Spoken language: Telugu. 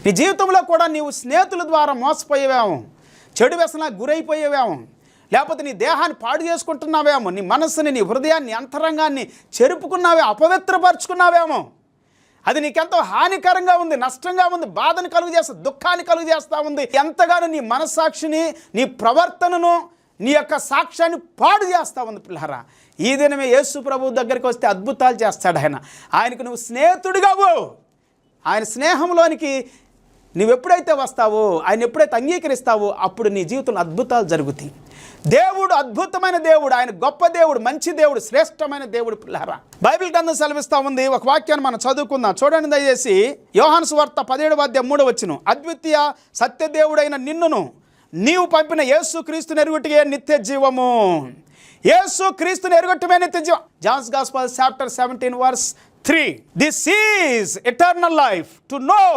నీ జీవితంలో కూడా నీవు స్నేహితుల ద్వారా మోసపోయేవేమో, చెడు వ్యసనాలకు గురైపోయేవేమో, లేకపోతే నీ దేహాన్ని పాడు చేసుకుంటున్నావేమో, నీ మనస్సుని, నీ హృదయాన్ని, అంతరంగాన్ని చెరుపుకున్నావే, అపవిత్రపరుచుకున్నావేమో. అది నీకెంతో హానికరంగా ఉంది, నష్టంగా ఉంది, బాధను కలుగు చేస్తా, దుఃఖాన్ని కలుగు చేస్తూ ఉంది. ఎంతగానో నీ మనస్సాక్షిని, నీ ప్రవర్తనను, నీ యొక్క సాక్ష్యాన్ని పాడు చేస్తూ ఉంది పిల్లరా. ఈ దినమే యేసు ప్రభువు దగ్గరికి వస్తే అద్భుతాలు చేస్తాడు ఆయన. ఆయనకు నువ్వు స్నేహితుడిగావు. ఆయన స్నేహంలోనికి నువ్వు ఎప్పుడైతే వస్తావో, ఆయన ఎప్పుడైతే అంగీకరిస్తావో, అప్పుడు నీ జీవితంలో అద్భుతాలు జరుగుతాయి. దేవుడు అద్భుతమైన దేవుడు, ఆయన గొప్ప దేవుడు, మంచి దేవుడు, శ్రేష్టమైన దేవుడు పిల్లారా. బైబిల్ గ్రంథం సెలవిస్తూ ఉంది. ఒక వాక్యాన్ని మనం చదువుకుందాం, చూడండి దయచేసి. యోహాను సువార్త 17:3 అద్వితీయ సత్యదేవుడైన నిన్నును నీవు పంపిన యేసు క్రీస్తుని ఎరుగుటయే నిత్య జీవము. యేసు క్రీస్తుని ఎరుగటమే నిత్య జీవం. Johne's gospel chapter 17 verse 3. This is eternal life, to know